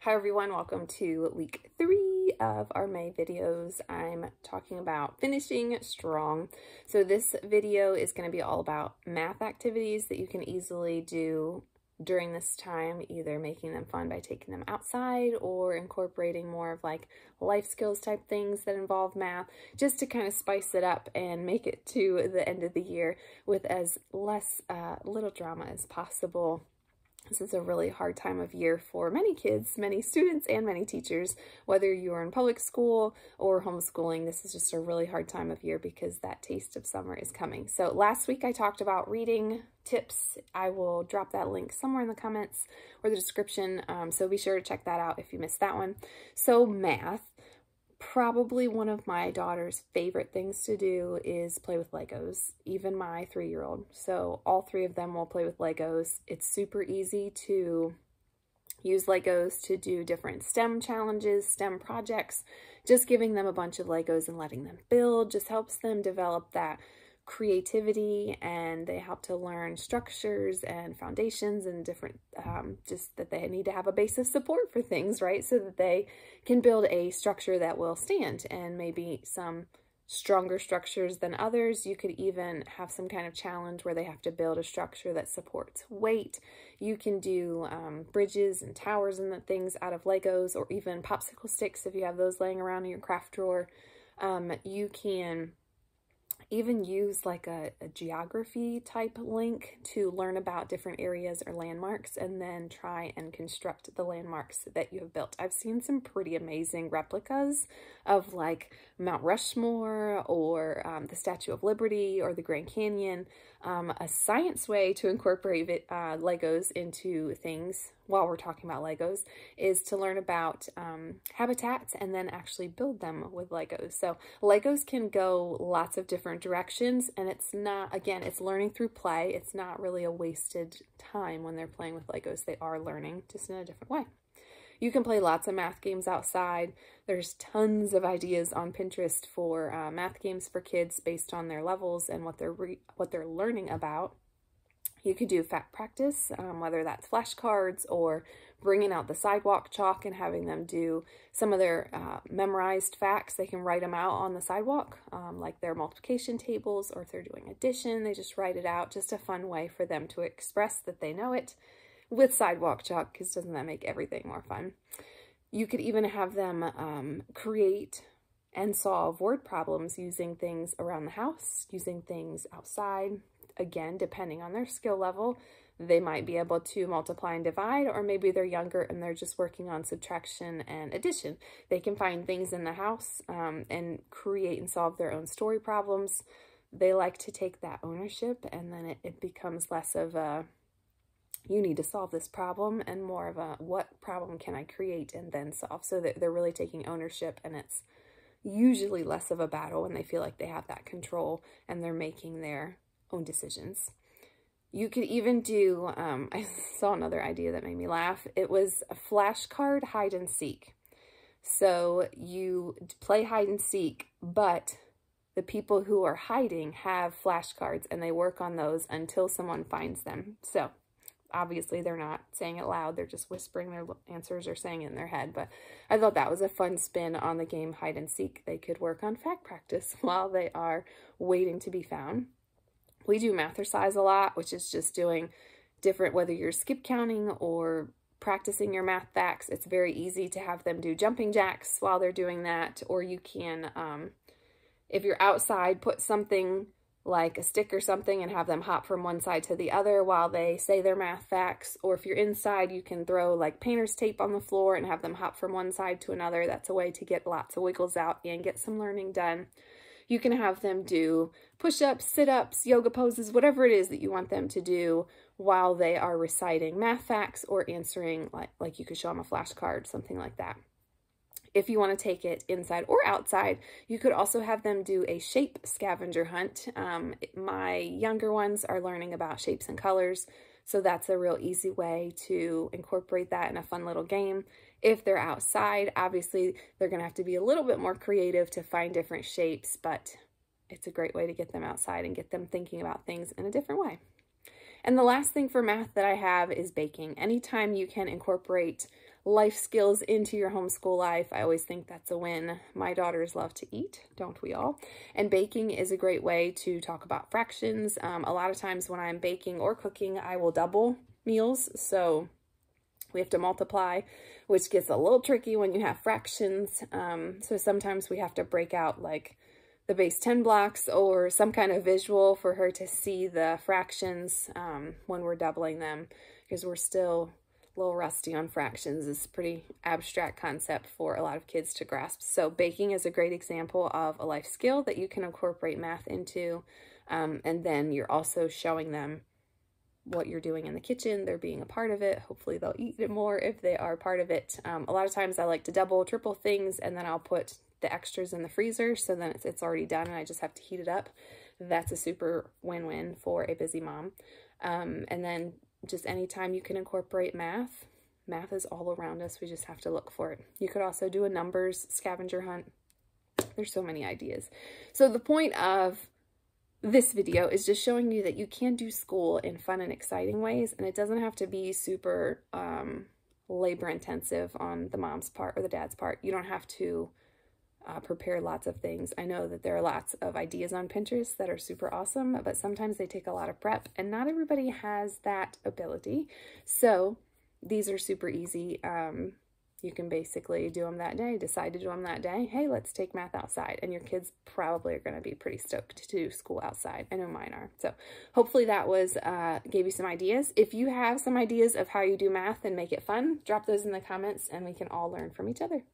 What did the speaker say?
Hi everyone, welcome to week 3 of our May videos. I'm talking about finishing strong. So this video is going to be all about math activities that you can easily do during this time, either making them fun by taking them outside or incorporating more of like life skills type things that involve math, just to kind of spice it up and make it to the end of the year with as little drama as possible. This is a really hard time of year for many kids, many students, and many teachers. Whether you're in public school or homeschooling, this is just a really hard time of year because that taste of summer is coming. So last week I talked about reading tips. I will drop that link somewhere in the comments or the description, so be sure to check that out if you missed that one. So math. Probably one of my daughter's favorite things to do is play with Legos, even my 3-year-old. So all 3 of them will play with Legos. It's super easy to use Legos to do different STEM challenges, STEM projects. Just giving them a bunch of Legos and letting them build just helps them develop that creativity, and they help to learn structures and foundations and different, just that they need to have a base of support for things, right? So that they can build a structure that will stand, and maybe some stronger structures than others. You could even have some kind of challenge where they have to build a structure that supports weight. You can do bridges and towers and things out of Legos, or even popsicle sticks if you have those laying around in your craft drawer. You can even use like a geography type link to learn about different areas or landmarks, and then try and construct the landmarks that you have built. I've seen some pretty amazing replicas of like Mount Rushmore or the Statue of Liberty or the Grand Canyon. A science way to incorporate Legos into things while we're talking about Legos is to learn about habitats and then actually build them with Legos. So Legos can go lots of different directions, and it's not, again, it's learning through play. It's not really a wasted time when they're playing with Legos. They are learning just in a different way. You can play lots of math games outside. There's tons of ideas on Pinterest for math games for kids based on their levels and what they're learning about. You could do fact practice, whether that's flashcards or bringing out the sidewalk chalk and having them do some of their memorized facts. They can write them out on the sidewalk, like their multiplication tables, or if they're doing addition, they just write it out. Just a fun way for them to express that they know it with sidewalk chalk, because doesn't that make everything more fun? You could even have them create and solve word problems using things around the house, using things outside. Again, depending on their skill level, they might be able to multiply and divide, or maybe they're younger and they're just working on subtraction and addition. They can find things in the house and create and solve their own story problems. They like to take that ownership, and then it becomes less of a, you need to solve this problem, and more of a, what problem can I create and then solve? So that they're really taking ownership, and it's usually less of a battle when they feel like they have that control and they're making their own decisions. You could even do, I saw another idea that made me laugh. It was a flashcard hide and seek. So you play hide and seek, but the people who are hiding have flashcards, and they work on those until someone finds them. So obviously they're not saying it loud, they're just whispering their answers or saying it in their head. But I thought that was a fun spin on the game hide and seek. They could work on fact practice while they are waiting to be found. We do mathercise a lot, which is just doing different, whether you're skip counting or practicing your math facts. It's very easy to have them do jumping jacks while they're doing that. Or you can, if you're outside, put something like a stick or something and have them hop from one side to the other while they say their math facts. Or if you're inside, you can throw like painter's tape on the floor and have them hop from one side to another. That's a way to get lots of wiggles out and get some learning done. You can have them do push-ups, sit-ups, yoga poses, whatever it is that you want them to do while they are reciting math facts or answering, like you could show them a flashcard, something like that. If you want to take it inside or outside, you could also have them do a shape scavenger hunt. My younger ones are learning about shapes and colors, so that's a real easy way to incorporate that in a fun little game. If they're outside, obviously they're going to have to be a little bit more creative to find different shapes, but it's a great way to get them outside and get them thinking about things in a different way. And the last thing for math that I have is baking. Anytime you can incorporate life skills into your homeschool life, I always think that's a win. My daughters love to eat, don't we all? And baking is a great way to talk about fractions. A lot of times when I'm baking or cooking, I will double meals. So we have to multiply, which gets a little tricky when you have fractions. So sometimes we have to break out like the base 10 blocks or some kind of visual for her to see the fractions when we're doubling them, because we're still a little rusty on fractions. It's a pretty abstract concept for a lot of kids to grasp. So baking is a great example of a life skill that you can incorporate math into, and then you're also showing them what you're doing in the kitchen. They're being a part of it. Hopefully they'll eat it more if they are part of it. A lot of times I like to double, triple things, and then I'll put the extras in the freezer, so then it's already done and I just have to heat it up. That's a super win-win for a busy mom. And then just anytime you can incorporate math, math is all around us. We just have to look for it. You could also do a numbers scavenger hunt. There's so many ideas. So the point of this video is just showing you that you can do school in fun and exciting ways, and it doesn't have to be super labor intensive on the mom's part or the dad's part. You don't have to prepare lots of things. I know that there are lots of ideas on Pinterest that are super awesome, but sometimes they take a lot of prep, and not everybody has that ability. So these are super easy. You can basically do them that day, decide to do them that day. Hey, let's take math outside. And your kids probably are going to be pretty stoked to do school outside. I know mine are. So hopefully that was gave you some ideas. If you have some ideas of how you do math and make it fun, drop those in the comments and we can all learn from each other.